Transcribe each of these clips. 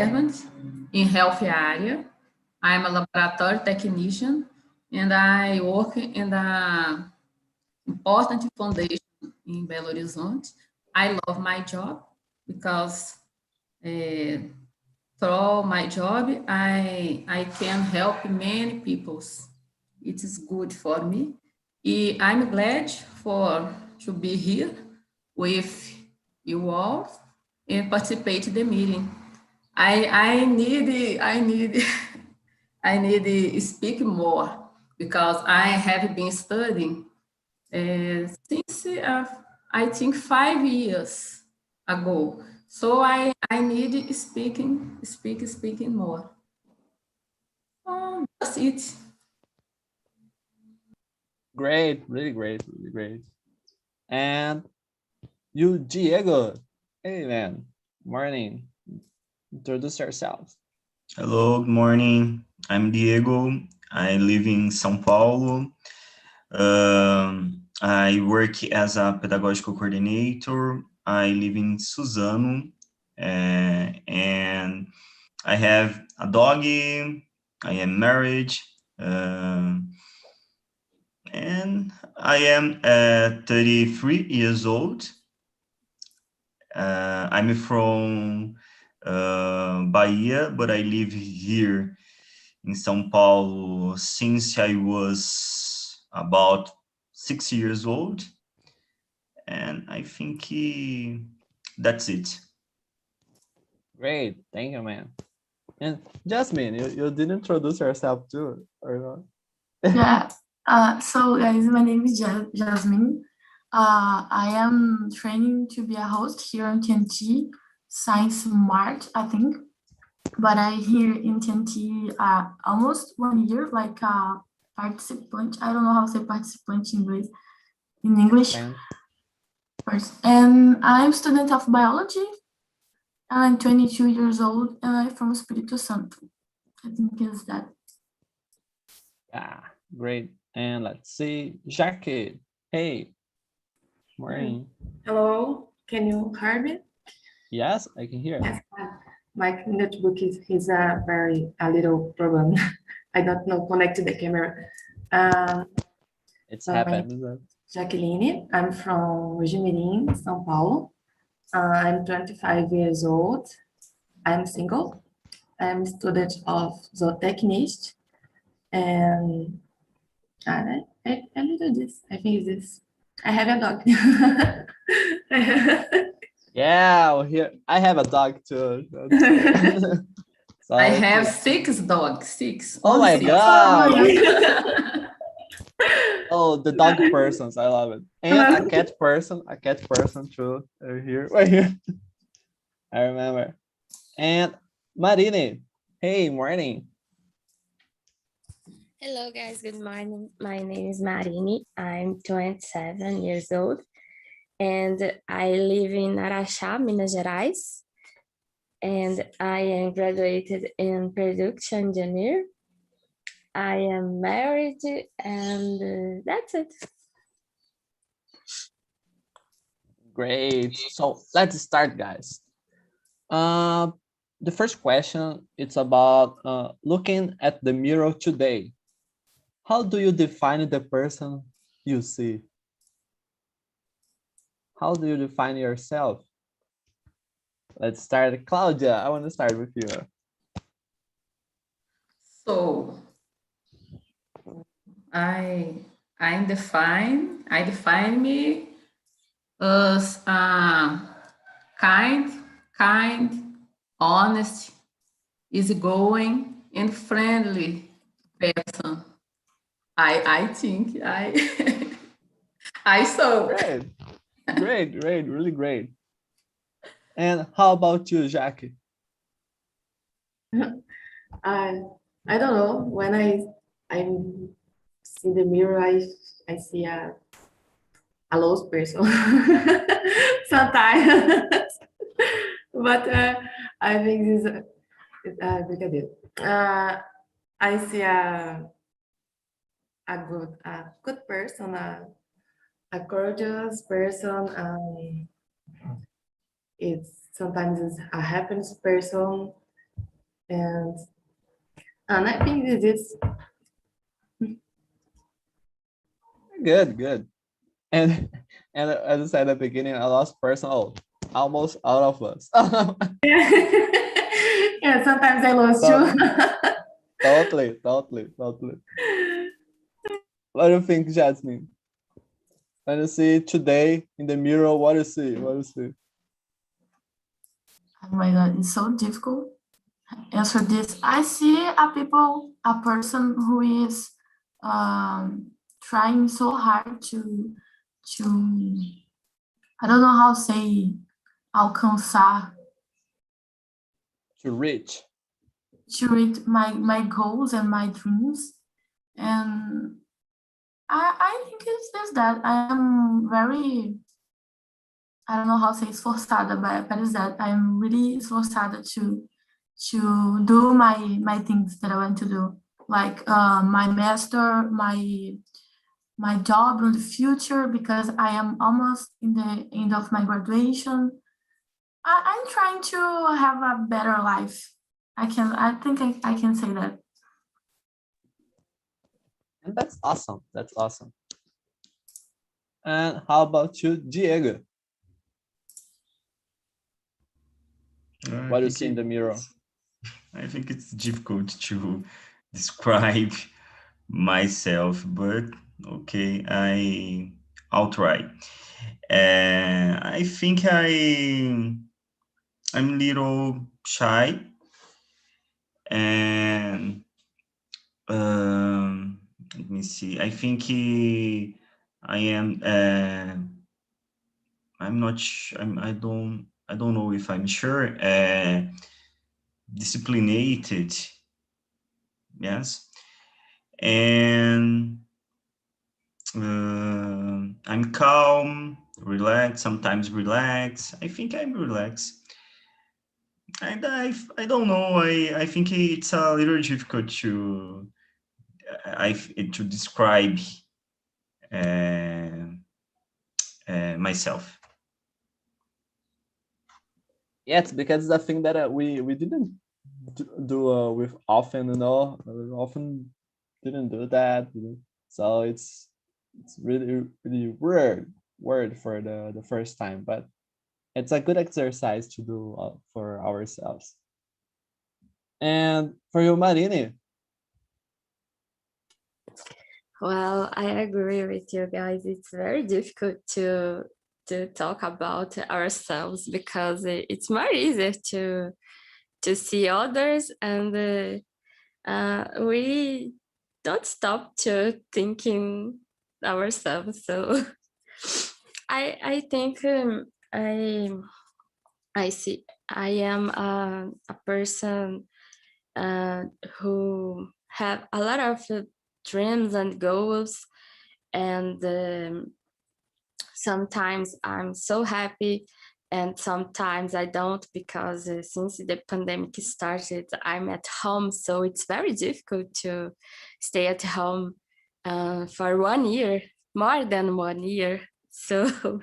servant in health area. I'm a laboratory technician, and I work in the important foundation in Belo Horizonte. I love my job because through my job, I can help many people. It is good for me. I'm glad to be here with you all and participate in the meeting. I need I need to speak more because I have been studying since I think 5 years ago. So I need speaking more. That's it. Great, really great, really great. And you, Diego. Hey, man. Morning. Introduce yourself. Hello, good morning. I'm Diego. I live in São Paulo. I work as a pedagogical coordinator. I live in Suzano, and I have a doggy. I am married, and I am 33 years old. I'm from Bahia, but I live here in São Paulo since I was about 6 years old. And I think that's it. Great, thank you, man. And Jasmine, you didn't introduce yourself too, or not? Yeah. So guys, my name is Jasmine. I am training to be a host here on TNT since March, I think. But I here in TNT almost 1 year, like a participant. I don't know how to say participant in English. And I'm a student of biology. I'm 22 years old, and I'm from Espírito Santo. I think is that. Yeah, great. And let's see, Jackie. Hey, morning. Hello, can you hear me? Yes, I can hear. Yes, my notebook is a little problem. I don't know connect to the camera. It's so happened. Jaqueline, I'm from Mojimirim, São Paulo. I'm 25 years old. I'm single. I'm a student of zootechnist, and I little this. I think this. I have a dog. Yeah, well, here I have a dog too. So I have 6 dogs. 6. Oh my 6. God! Oh, the dog persons, I love it. And a cat person too. Here, right here. I remember. And Marine, hey, morning. Hello guys, good morning. My name is Marine. I'm 27 years old and I live in Araxá, Minas Gerais. And I am graduated in production engineer. I am married and that's it. Great. So let's start, guys. The first question, it's about looking at the mirror today. How do you define the person you see? How do you define yourself? Let's start. Claudia, I want to start with you. So I define me as a kind, honest, easygoing, and friendly person. I think I saw. Great, really great. And how about you, Jackie? I don't know. When I see the mirror, I see a lost person sometimes. But I think this is brincadeira. I see a good person, a courageous person. It's sometimes a happiness person, And I think this is Good, good. And and as I said at the beginning, a last person, almost all of us. yeah, sometimes I lose Totally, too. totally, totally, totally. What do you think, Jasmine? When you see today in the mirror, what do you see? What do you see? Oh my God, it's so difficult. Answer this. I see a person who is trying so hard to I don't know how to say alcançar, To reach. to reach my goals and my dreams. And I think it's just that I am very, I don't know how to say esforçada, but it's that I'm really esforçada to do my things that I want to do, like my master, my job in the future, because I am almost in the end of my graduation. I'm trying to have a better life. I think I can say that. And that's awesome. That's awesome. And how about you, Diego? What do you see in the mirror? I think it's difficult to describe myself, but okay, I'll try. I think I'm a little shy, and let me see. I think I am. I'm not. I don't know if I'm sure. Disciplinated, yes, and I'm calm, relaxed. Sometimes relaxed. I think I'm relaxed. And I don't know. I think it's a little difficult to to describe myself. Yeah, it's because it's a thing that we didn't do with often, we often didn't do that, so it's really really word for the first time, but it's a good exercise to do for ourselves. And for you, Marini, Well, I agree with you guys. It's very difficult to talk about ourselves because it's more easier to see others, and we don't stop to thinking ourselves. So I think I see I am a person who have a lot of dreams and goals, and sometimes I'm so happy and sometimes I don't, because since the pandemic started, I'm at home, so it's very difficult to stay at home for 1 year, more than 1 year. So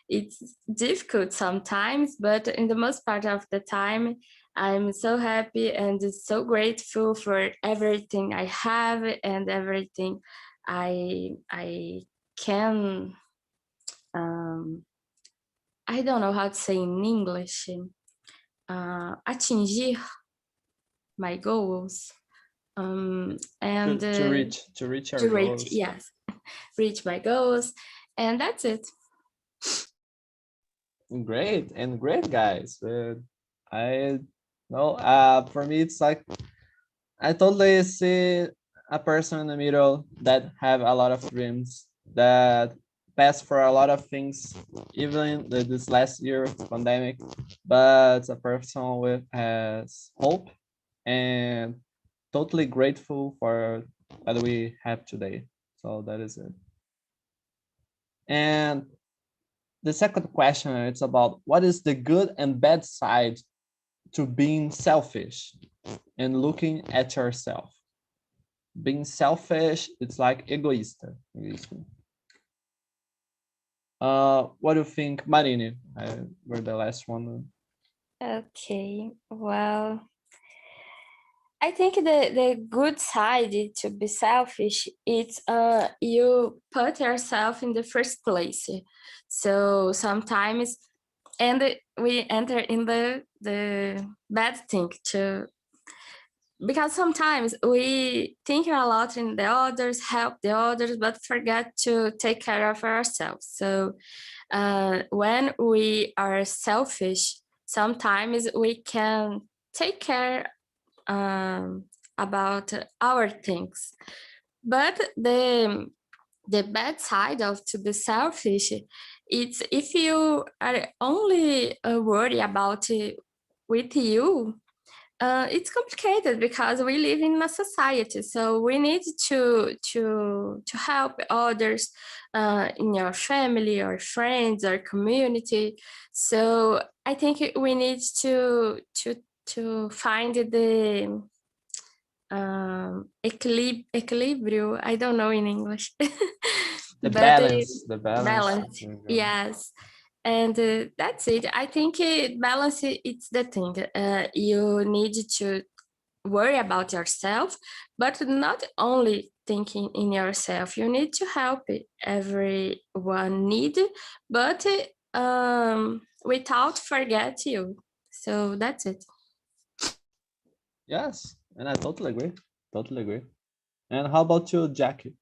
it's difficult sometimes, but in the most part of the time, I'm so happy and so grateful for everything I have and everything I can. I don't know how to say in English. Atingir my goals. And to reach our goals. Yes, reach my goals, and that's it. Great, and great, guys. I know, for me it's like I totally see a person in the middle that have a lot of dreams, that pass for a lot of things, even this last year of the pandemic, but a person with has hope and totally grateful for what we have today. So that is it. And the second question, it's about what is the good and bad side to being selfish and looking at yourself. Being selfish, it's like egoista. What do you think, Marini? We're the last one. Okay, well, I think the good side to be selfish is you put yourself in the first place. So sometimes, and we enter in the bad thing too, because sometimes we think a lot in the others, help the others, but forget to take care of ourselves. So when we are selfish, sometimes we can take care about our things. But the bad side of to be selfish, it's if you are only worried about with you, it's complicated because we live in a society, so we need to help others in your family or friends or community. So I think we need to find the equilibrio. I don't know in English, The but balance, the balance. balance. There you go. Yes, and that's it. I think balance it's the thing. You need to worry about yourself, but not only thinking in yourself. You need to help everyone need, but without forget you. So that's it. Yes, and I totally agree. Totally agree. And how about you, Jackie?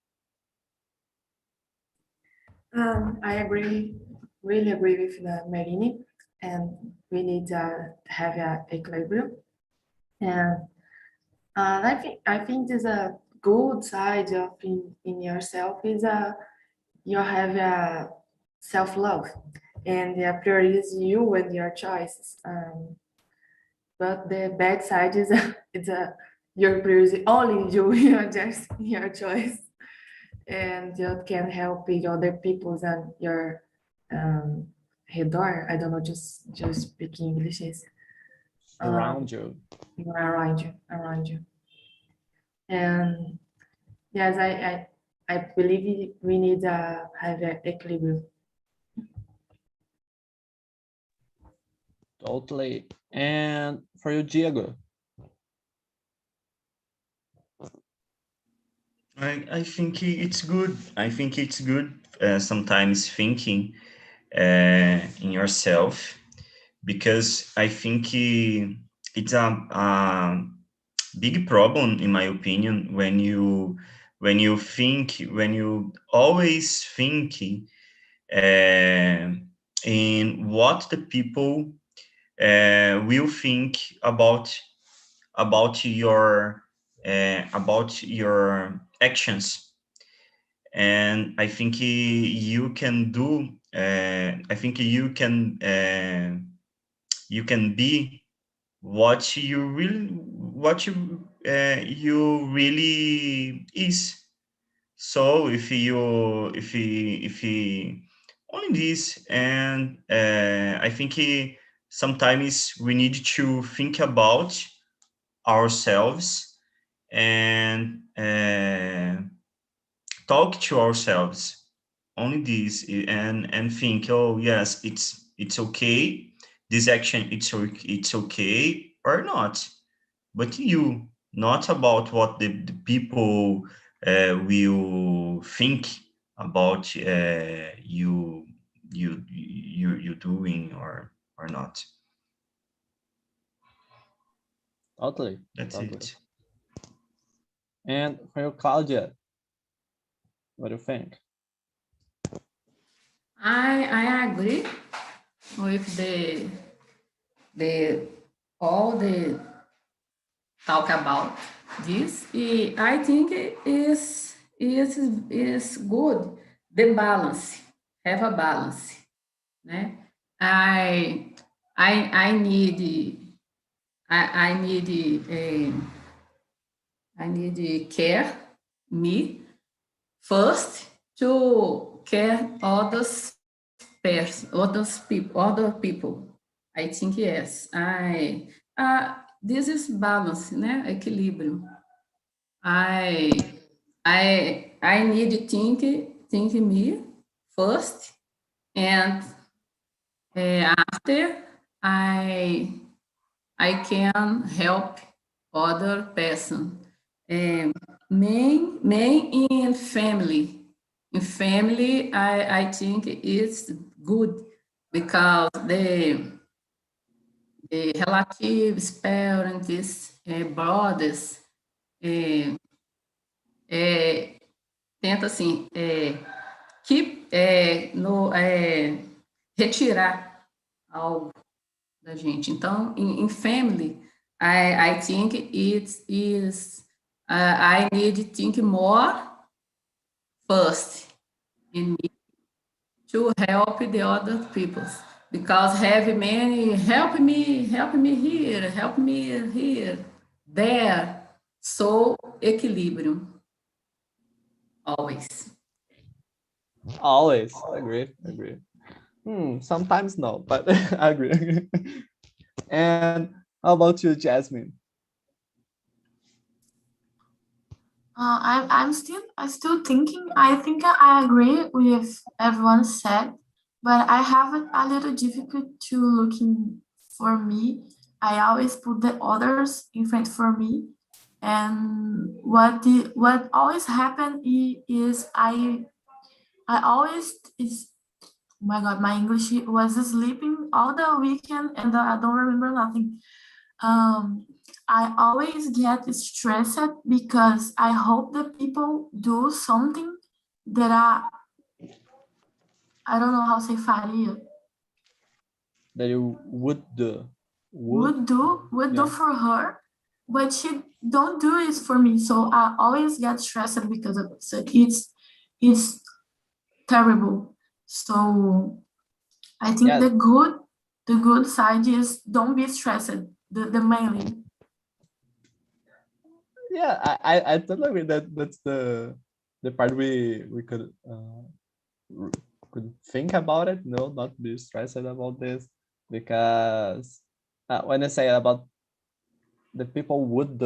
I really agree with Marini, and we need to have an equilibrium. And I think there's a good side of in yourself is you have a self-love and prioritize you and your choices. But the bad side is it's your priority only you just your choice, and you can help other people's and your hedor. I don't know, just speaking English is Around you. around you. And yes, I believe we need to have an equilibrium. Totally. And for you, Diego? I think it's good. I think it's good sometimes thinking in yourself, because I think it's a big problem, in my opinion, when you always think in what the people will think about your actions. And I think you can do I think you can be what you really is. So if you only this, and I think sometimes we need to think about ourselves and talk to ourselves, only this, and think, oh yes, it's okay, this action, it's okay or not, but you, not about what the people will think about you doing or not. Totally. That's Totally. it. And for you, Claudia, what do you think? I agree with the all the talk about this. I think is good the balance, have a balance, né? I need I need I need care me first to care other people. I think yes. This is balance, né? Equilíbrio. I need to think me first, and after I can help other person. Main in family. In family, I think it's good because the relatives, parents, brothers, tenta assim, retirar algo da gente. Então, em family, I think it is, I need to think more first in me to help the other people. Because have many, help me here, help me here, there. So, equilibrium. Always. Always. Agree. Sometimes no, but I agree. And how about you, Jasmine? I'm still thinking. I think I agree with everyone said, but I have a little difficult to looking for me. I always put the others in front for me, and what always happen is I always is, oh my God, my English was sleeping all the weekend and I don't remember nothing. I always get stressed because I hope the people do something that I don't know how to say faria. That you would do. Would do Yeah. for her, but she don't do it for me. So I always get stressed because of it. So it's terrible. So I think Yeah. the good side is don't be stressed. The mainly. Yeah, I totally agree that that's the part we could think about it. No, not be stressed about this, because when I say about the people wouldn't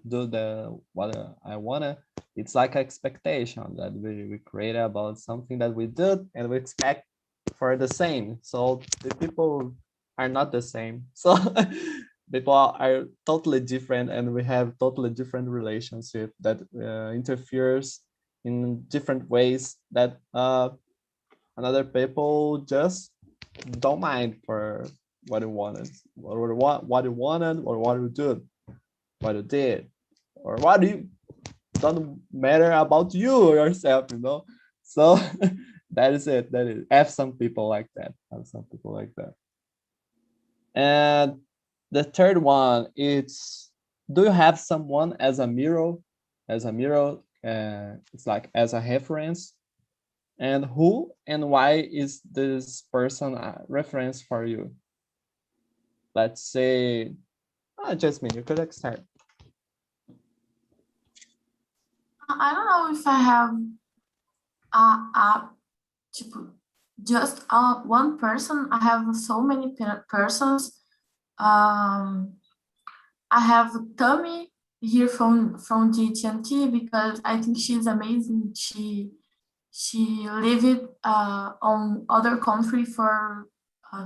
do the what I wanna, it's like expectation that we create about something that we do and we expect for the same. So the people are not the same. So people are totally different, and we have totally different relationship that interferes in different ways that another people just don't mind for what you wanted, what you wanted, or what you did, what you did, or what you don't matter about you or yourself, you know. So that is it. That is, have some people like that. Have some people like that. And the third one is, do you have someone as a mirror? As a mirror, it's like as a reference. And who and why is this person a reference for you? Let's say, Jasmine, you could start. I don't know if I have a just one person. I have so many persons. I have Tommy here from TNT because I think she's amazing. She lived on other country for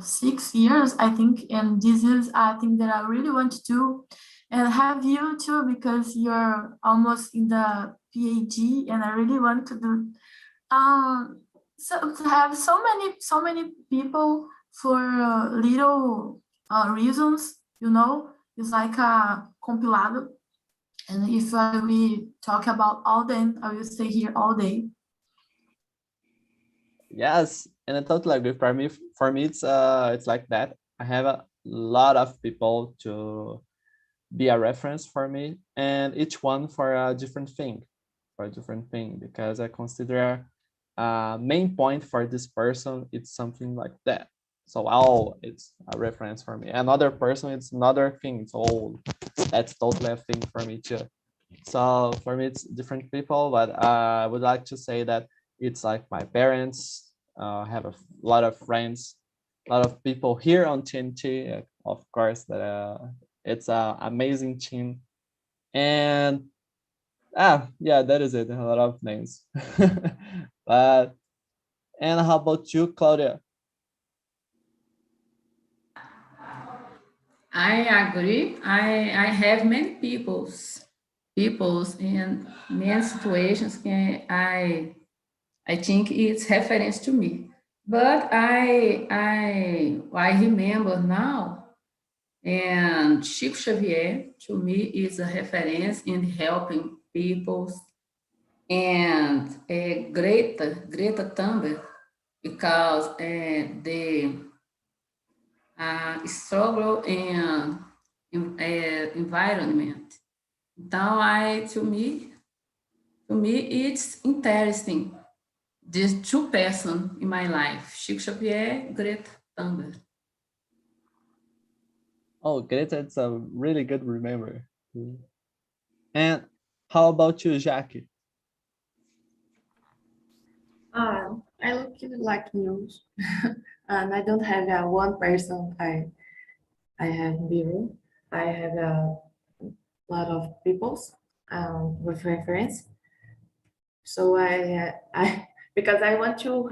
6 years, I think, and this is I think that I really want to do, and have you too because you're almost in the PhD, and I really want to do. So to have so many people for little reasons, you know, it's like a compilado. And if we talk about all day, I will stay here all day. Yes, and I totally agree. For me, it's like that. I have a lot of people to be a reference for me, and each one for a different thing, because I consider main point for this person, it's something like that. So it's a reference for me. Another person, it's another thing. So that's totally a thing for me too. So for me, it's different people, but I would like to say that it's like my parents. I have a lot of friends, a lot of people here on TNT, of course, that it's an amazing team. And yeah, that is it. A lot of names. But and how about you, Claudia? I agree. I have many peoples in many situations can I think it's reference to me. But I remember now, and Chico Xavier to me is a reference in helping people, and Greta Thunberg because the struggle and environment. Então, to me, it's interesting. These two person in my life, Chico Xavier, Greta Thunberg. Oh, Greta, it's a really good remember. And how about you, Jackie? I look like news, and I don't have one person I have mirror. I have a lot of peoples with reference. So I because I want to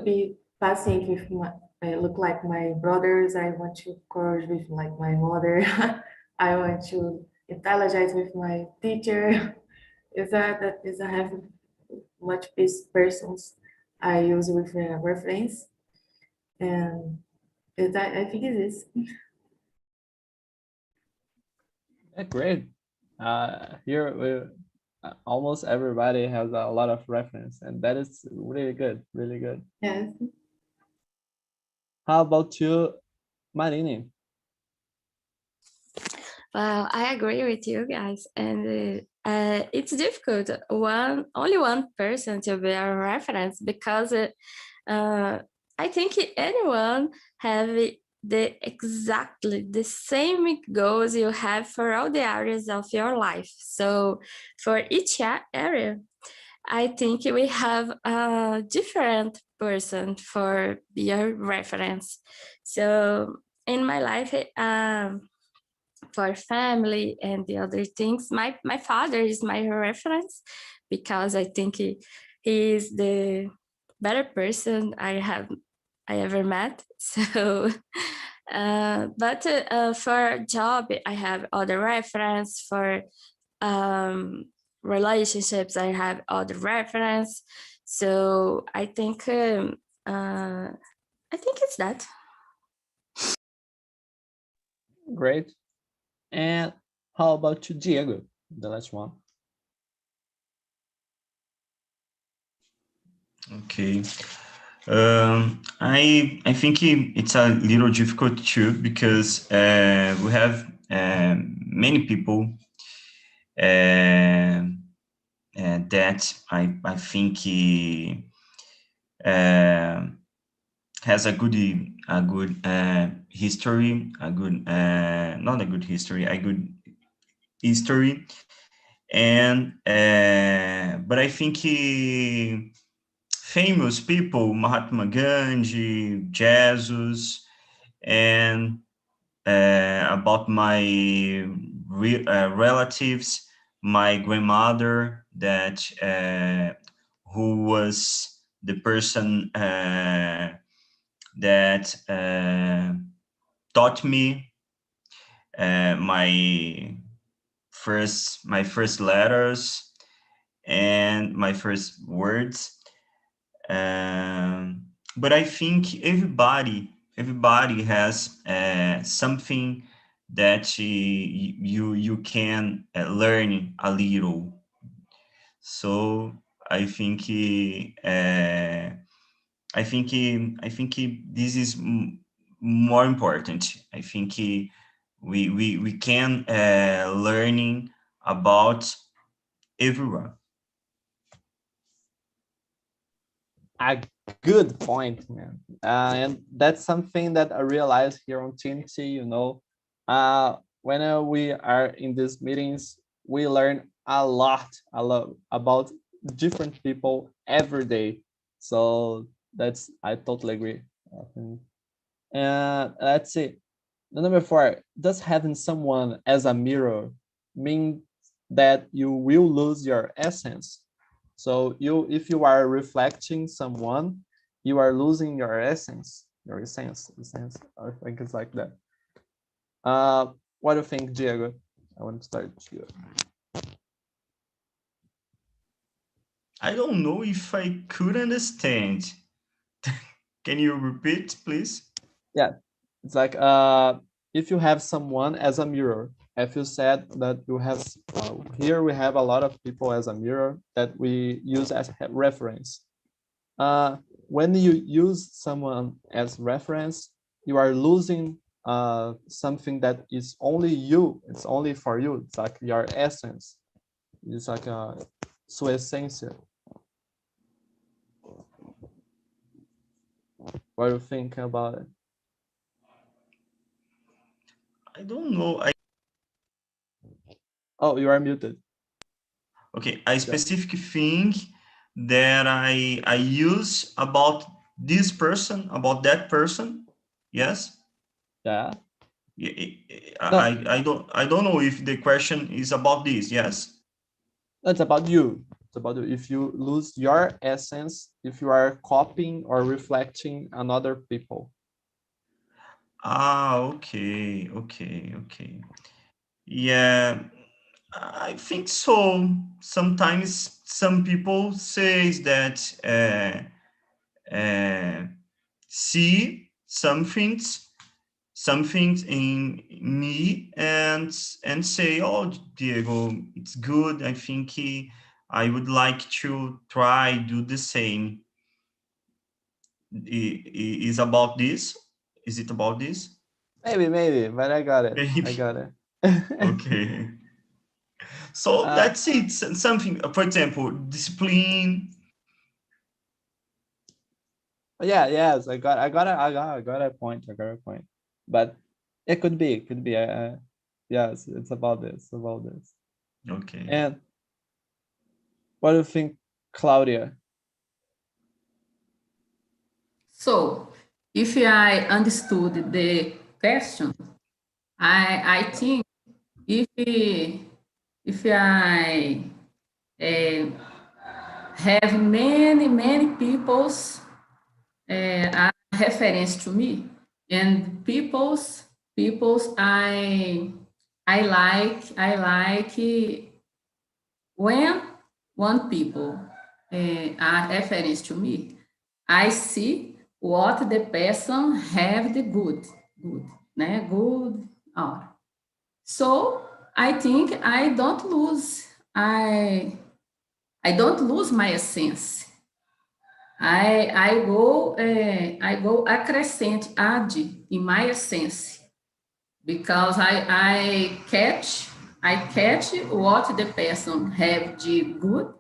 be passing with my I look like my brothers. I want to courage with like my mother. I want to intelligence with my teacher. Is that is I have much these persons I use with reference, and I think it is. Yeah, great. Here, almost everybody has a lot of reference, and that is really good, really good. Yes. How about you, Marini? Well, I agree with you guys, and it's difficult. Only one person to be a reference because I think anyone have exactly the same goals you have for all the areas of your life. So for each area, I think we have a different person for your reference. So in my life, for family and the other things, my father is my reference because I think he is the better person I ever met. So but for a job I have other reference. For relationships I have other reference. So I think it's that. Great. And how about you, Diego? The last one. Okay. I think it's a little difficult too because we have many people that I think has a good history, a good not a good history, a good history, and but I think famous people, Mahatma Gandhi, Jesus, and about my relatives, my grandmother that who was the person that taught me my first letters and my first words. But I think everybody has something that you can learn a little. So I think this is more important. I think we can learning about everyone. A good point, man. And that's something that I realized here on TNT, when we are in these meetings, we learn a lot about different people every day. So I totally agree. And let's see. Number 4, does having someone as a mirror mean that you will lose your essence? So if you are reflecting someone, you are losing your essence. your essence. I think it's like that. What do you think, Diego? I want to start here. I don't know if I could understand. Can you repeat, please? Yeah, it's like if you have someone as a mirror, if you said that you have here we have a lot of people as a mirror that we use as reference. When you use someone as reference, you are losing something that is only you. It's only for you. It's like your essence. It's like sua essência. What do you think about it? I don't know. Oh, you are muted. Okay, a specific thing that I use about this person, about that person. Yes. Yeah. I don't know if the question is about this. Yes. It's about you. It's about you. If you lose your essence, if you are copying or reflecting another people. Okay. Yeah, I think so. Sometimes some people says that see some things in me and say, oh, Diego, it's good. I think I would like to try do the same. Is about this? Is it about this? Maybe, but I got it. Maybe. I got it. Okay. So that's it. Something, for example, discipline. Yes, I got a point. But it could be. Yes, it's about this. Okay. And what do you think, Claudia? So, if I understood the question, I think if I have many people's are reference to me, and people's I like when one people are reference to me, I see what the person have the good, né? Good. So I think I don't lose my essence. I go acrescent, add in my essence, because I catch what the person have the good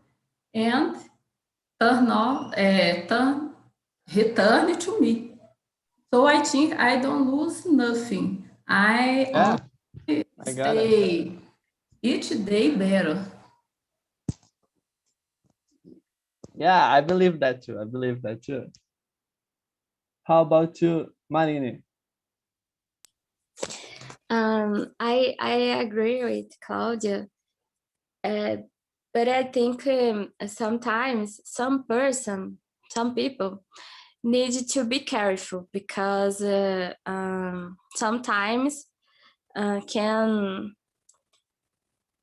and return it to me. So I think I don't lose nothing. I only stay each day better. Yeah, I believe that too. How about you, Marini? I agree with Claudia, but I think sometimes some people need to be careful, because sometimes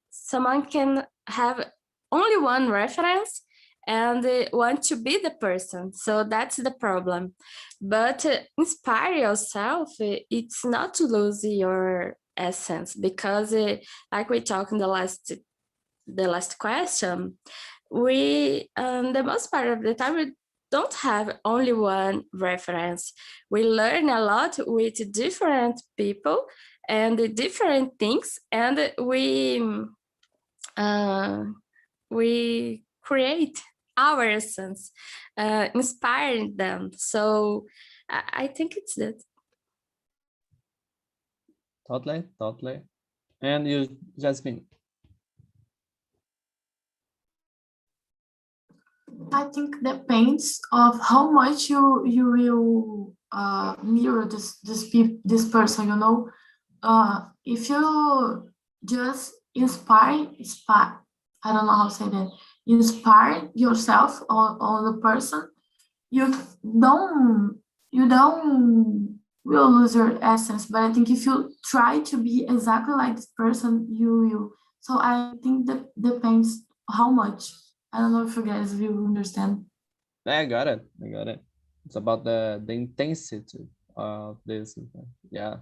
someone can have only one reference and want to be the person. So that's the problem. But inspire yourself, it's not to lose your essence, because like we talked in the last question, we the most part of the time we don't have only one reference. We learn a lot with different people and different things, and we create our essence, inspiring them. So I think it's that. Totally. And you, Jasmine? I think depends of how much you will mirror this person. You know, if you just inspire. I don't know how to say that. Inspire yourself on the person. You don't you don't will lose your essence. But I think if you try to be exactly like this person, you will. So I think that depends how much. I don't know if you guys will understand. I got it. I got it. It's about the intensity of this. Yeah.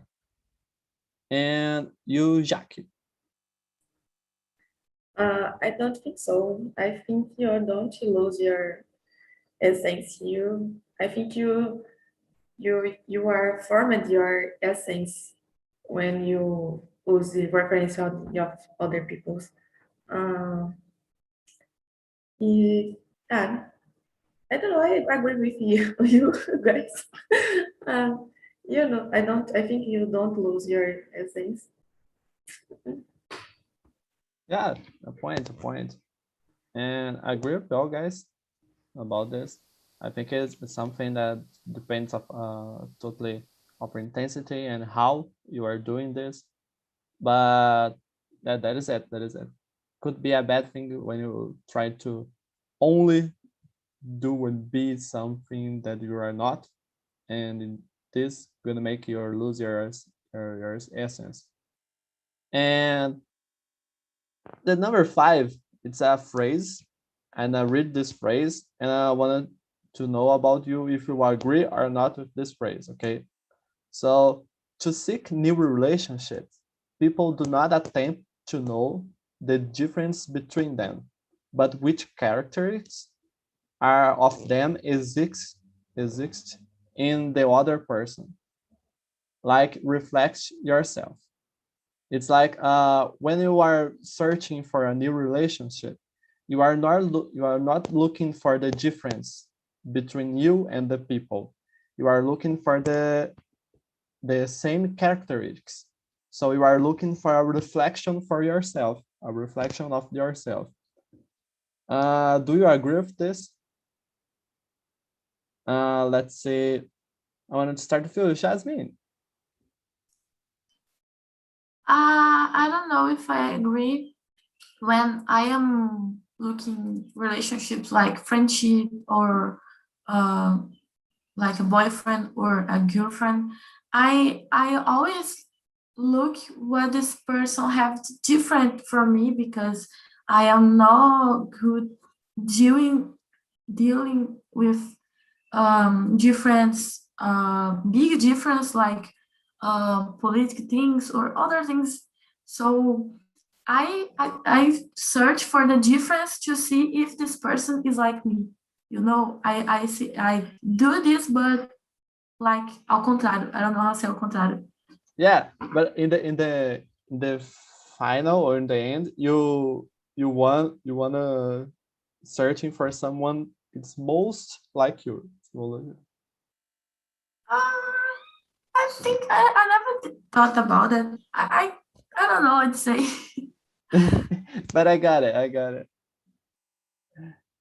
And you, Jackie. I don't think so. I think you don't lose your essence. I think you are formed your essence when you use the reference of other people's. E, I don't know. I agree with you, you guys. I think you don't lose your essence. Yeah, a point. And I agree with you all guys about this. I think it's something that depends of totally of intensity and how you are doing this. But that is it. That is it. Could be a bad thing when you try to only do and be something that you are not, and this gonna make you lose your essence. And the number 5, it's a phrase, and I read this phrase, and I wanted to know about you if you agree or not with this phrase. Okay, so to seek new relationships, people do not attempt to know the difference between them, but which characteristics are of them exist in the other person, like reflect yourself. It's like when you are searching for a new relationship, you are not looking for the difference between you and the people. You are looking for the same characteristics. So you are looking for a reflection for yourself, a reflection of yourself. Do you agree with this? Let's see. I want to start with you, Jasmine. I don't know if I agree. When I am looking relationships like friendship or like a boyfriend or a girlfriend, I always look what this person have different from me, because I am not good dealing with difference, big difference like political things or other things. So I search for the difference to see if this person is like me. I see, I do this, but like ao contrário. I don't know how to say ao contrário. Yeah, but in the final or in the end, you wanna searching for someone it's most like you. I think I never thought about it. I don't know. I'd say. But I got it.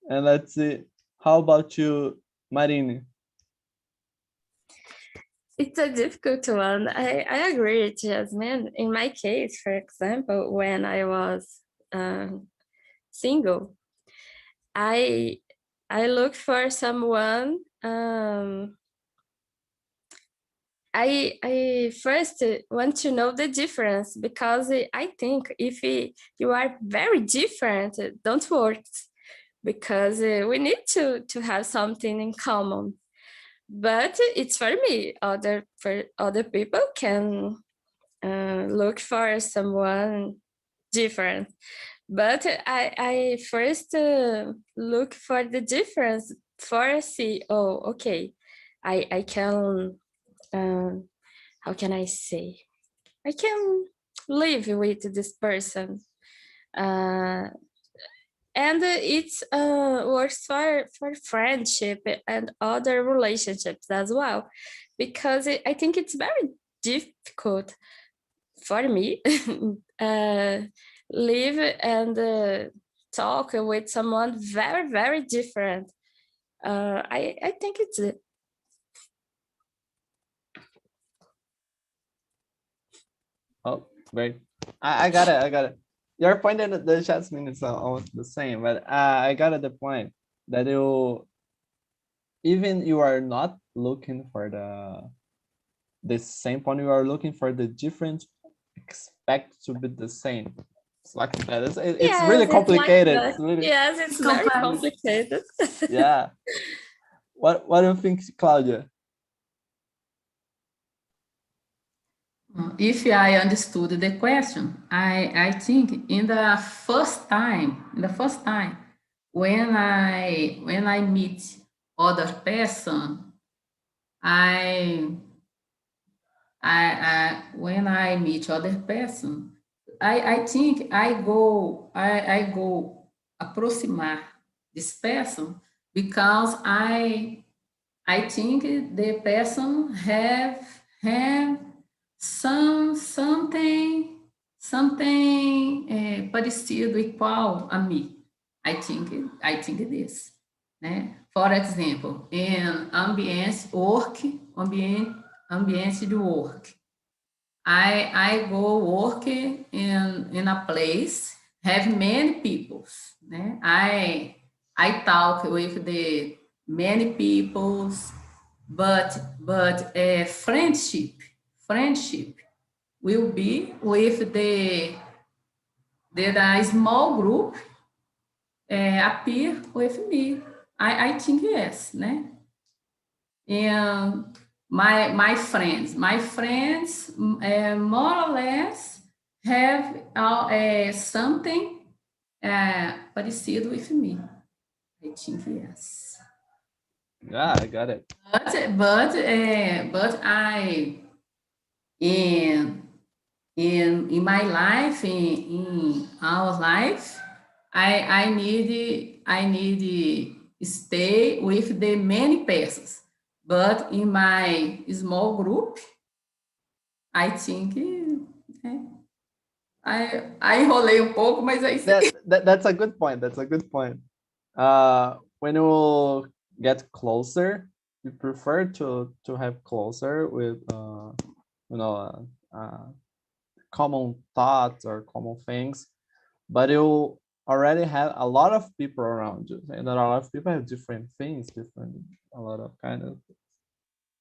And let's see. How about you, Marine? It's a difficult one. I agree with Jasmine. In my case, for example, when I was single, I looked for someone. I first want to know the difference, because I think if you are very different, don't work, because we need to have something in common. But it's for me. Other people can look for someone different. But I first look for the difference for see. Oh, okay. I can. How can I say? I can live with this person. And it's works for friendship and other relationships as well, because I think it's very difficult for me live and talk with someone very, very different. I think it's it. Oh, great. I got it. Your point and the Jasmine is almost the same, but I got the point that even you are not looking for the same point, you are looking for the different expect to be the same. It's like that. It's really Yes, it's like complicated. that. It's really, Yes, it's very complex. complicated. yeah. What do you think, Claudia? If I understood the question, I think in the first time, when I meet other person, when I meet other person, I think I go aproximar this person because I think the person have something parecido, igual a mim. I think this, né? For example, in ambiente de work, I go work in a place have many peoples, né? I talk with the many peoples, but friendship will be with the small group appear with me. I think yes, né? And my friends more or less have something parecido with me. I think yes. Yeah, I got it. But I in my life, in our life, I need stay with the many persons. But in my small group, I think I enrolei um pouco, mas é isso aí. That's a good point. That's a good point. When you get closer, you prefer to have closer with common thoughts or common things, but you already have a lot of people around you, and a lot of people have different things, a lot of kind of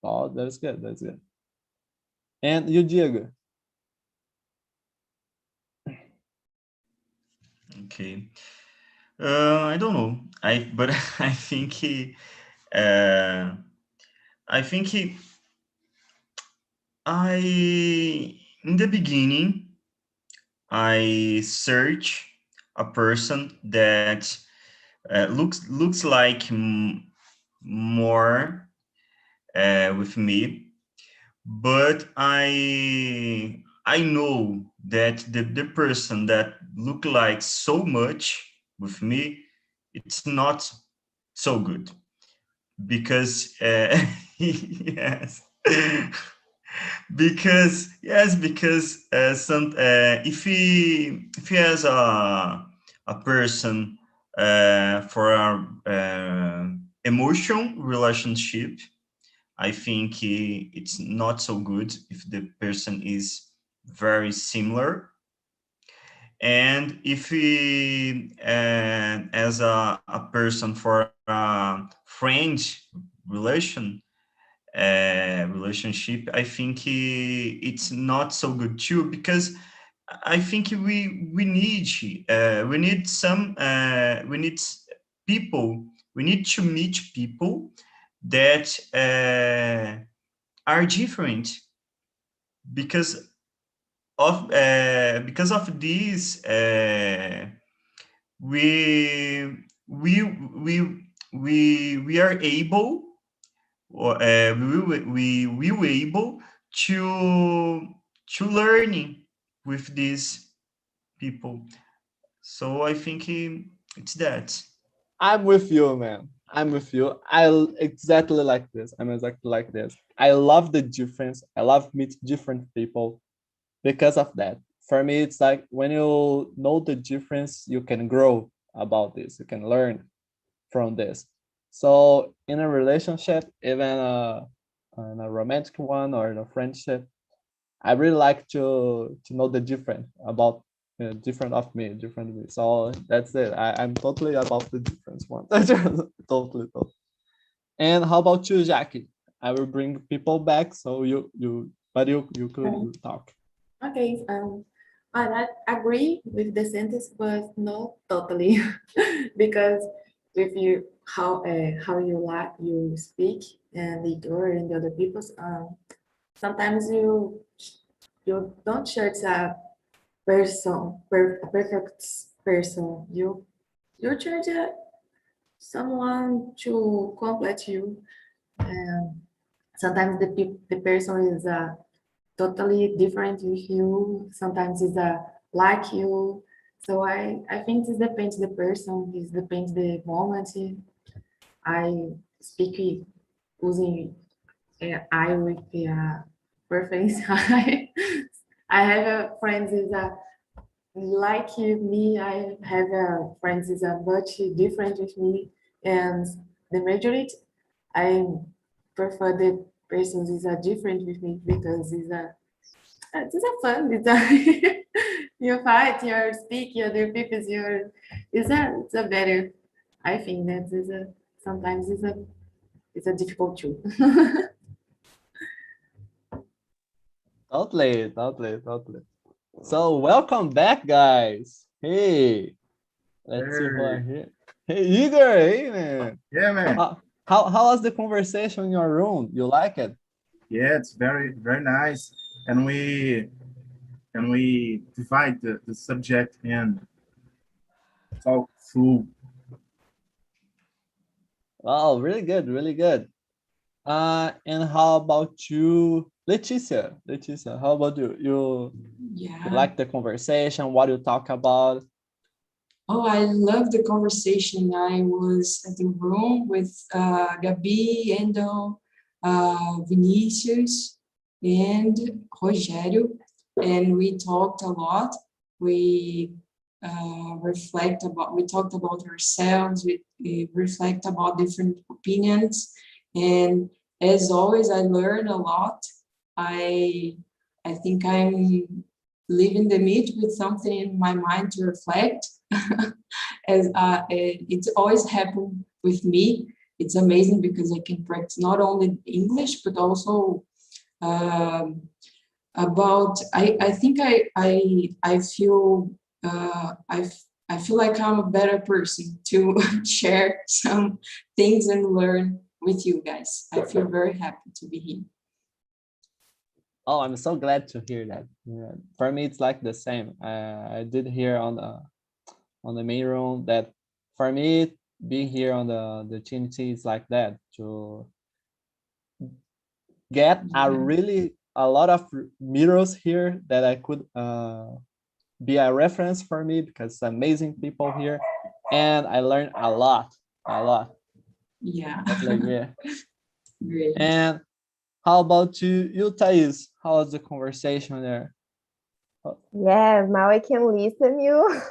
thought. That's good. That's good. And you, Diego? Okay. I don't know. But I think I think in the beginning I search a person that looks like more with me, but I know that the person that look like so much with me, it's not so good, because yes. Because some if he has a person for a emotion relationship, I think it's not so good if the person is very similar. And if he as a person for a friend relation relationship, I think it's not so good too, because I think we need some we need people, we need to meet people that are different, because of this we are able, or we were able to learning with these people. So I think it's that. I'm with you, man. I'm with you. Exactly like this. I'm exactly like this. I love the difference. I love meet different people because of that. For me, it's like when you know the difference, you can grow about this. You can learn from this. So in a relationship, even in a romantic one or in a friendship, I really like to know the different about different of me, different me. So that's it. I'm totally about the difference one. Totally. And how about you, Jackie? I will bring people back, so you could talk. Okay. I agree with the sentence, but not totally, because with you how you speak and your and the other people's sometimes you don't share a perfect person. You charge someone to complete you, and sometimes the person is totally different with you. Sometimes it's like you. So I think it depends the person. It depends the moment. I speak using I with preference. I have a friends is like me. I have a friends is much different with me, and the majority I prefer the persons is different with me because it's a fun. It's a you fight, you speak, you other people, it's a better. I think that is a sometimes it's a difficult too. Totally. So welcome back, guys. Hey, let's see who are here. Hey, Igor. Hey, man. Yeah, man. How was the conversation in your room? You like it? Yeah, it's very nice, and we divide the subject and talk through. Oh, really good. And how about you, Leticia? Leticia, how about you? You Yeah. like the conversation? What you talk about? Oh, I love the conversation. I was at the room with Gabi, Endo, Vinicius, and Rogério, and we talked a lot. We we talked about ourselves. We reflect about different opinions, and as always, I learn a lot. I think I'm leaving the meet with something in my mind to reflect. As it's always happened with me. It's amazing because I can practice not only English but also about. I think I feel I feel like I'm a better person to share some things and learn with you guys. I feel very happy to be here. Oh, I'm so glad to hear that. Yeah. For me, it's like the same. I did hear on the main room that for me, being here on the TNT is like that, to get a lot of mirrors here that I could be a reference for me, because amazing people here, and I learned a lot. Yeah. Like, yeah. Great. And how about you, Thais? How was the conversation there? Yes, now I can listen you.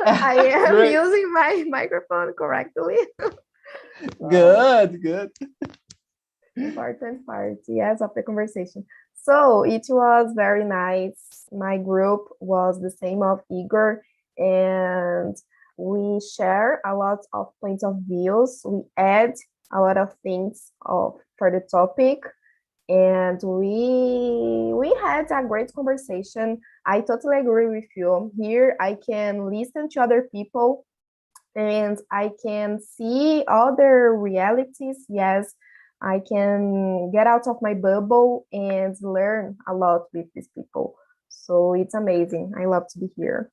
I am Great. using my microphone correctly. Good. Important part, yes, of the conversation. So it was very nice. My group was the same of Igor, and we share a lot of points of views. We add a lot of things for the topic, and we had a great conversation. I totally agree with you. Here I can listen to other people and I can see other realities. Yes, I can get out of my bubble and learn a lot with these people. So it's amazing. I love to be here.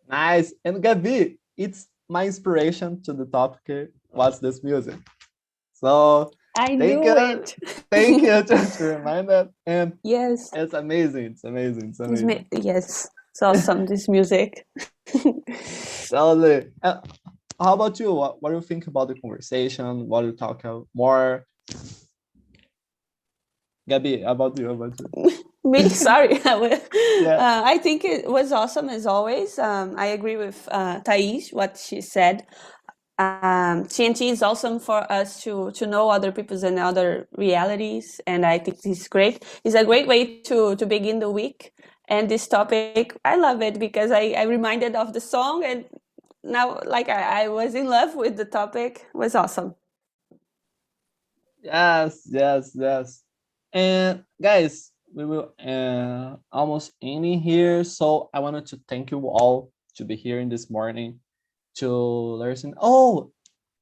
Nice. And Gabi, it's my inspiration to the topic. What's this music? So I knew it. Thank you just to remind that. And yes, it's amazing. Yes, it's awesome. This music. Totally. How about you? What do you think about the conversation? What do you talk about more? Gabi, about you. Me, sorry. Yeah. I think it was awesome as always. I agree with Thais, what she said. TNT is awesome for us to know other people's and other realities, and I think this is great. It's a great way to begin the week. And this topic, I love it because I reminded of the song, and now like I was in love with the topic. It was awesome. Yes. And guys, we will almost ending here. So I wanted to thank you all to be here in this morning to listen. Oh,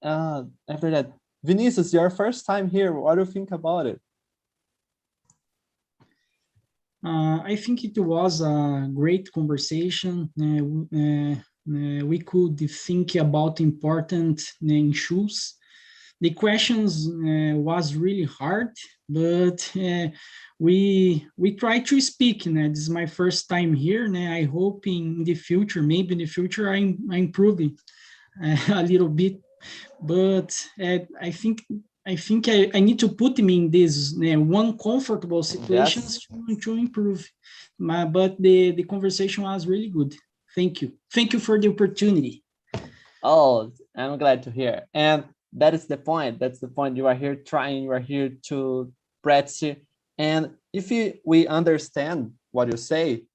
after that, Vinicius, your first time here. What do you think about it? I think it was a great conversation. We could think about important issues. The questions was really hard, but we try to speak. This is my first time here. I hope in the future, maybe in the future, I'm improving a little bit. But I think I need to put me in this one comfortable situations to improve. But the conversation was really good. Thank you for the opportunity. Oh, I'm glad to hear. And that is the point. That's the point. You are here trying. You are here to practice. And if we understand what you say,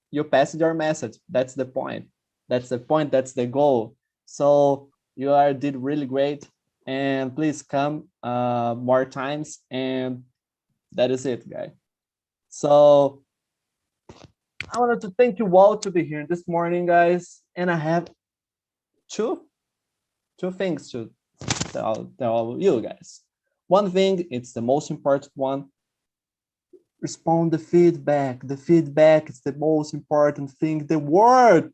you pass your message. That's the point. That's the point. That's the goal. So you did really great. And please come more times. And that is it, guys. So I wanted to thank you all to be here this morning, guys. And I have two things to tell you guys. One thing, it's the most important one. Respond the feedback. The feedback is the most important thing in the world.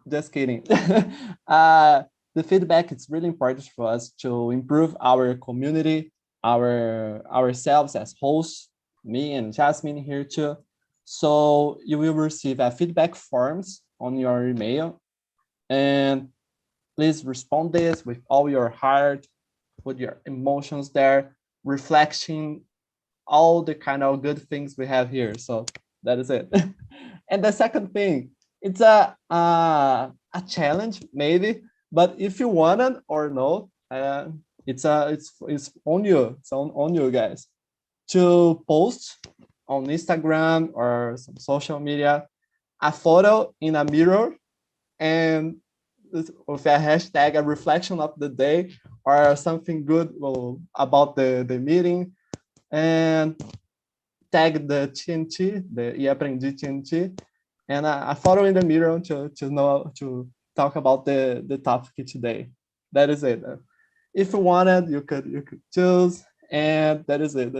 Just kidding. The feedback is really important for us to improve our community, ourselves as hosts, me and Jasmine here too. So you will receive a feedback forms on your email, and please respond this with all your heart, put your emotions there, reflecting all the kind of good things we have here. So that is it. And the second thing, it's a challenge maybe, but if you want it or no, it's on you. It's on you guys to post on Instagram or some social media a photo in a mirror and with a hashtag, a reflection of the day or something good about the meeting, and tag the TNT, the E Aprendi TNT, and a photo in the mirror to talk about the topic today. That is it. If you wanted, you could choose, and that is it.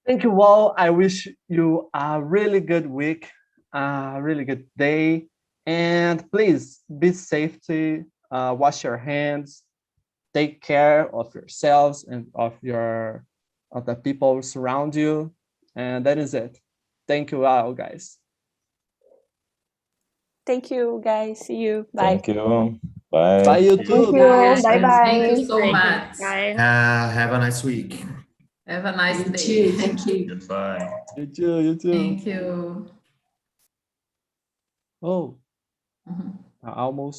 Thank you all. I wish you a really good week, a really good day, and please be safety. Wash your hands. Take care of yourselves and of the people surround you, and that is it. Thank you all, guys. Thank you, guys. See you. Bye. Thank you. Bye. Bye, Thank YouTube. you. Bye bye. Thank you so much. Bye. Have a nice week. Have a nice You day. too. Thank you. Goodbye. You too. Thank you. Oh, almost.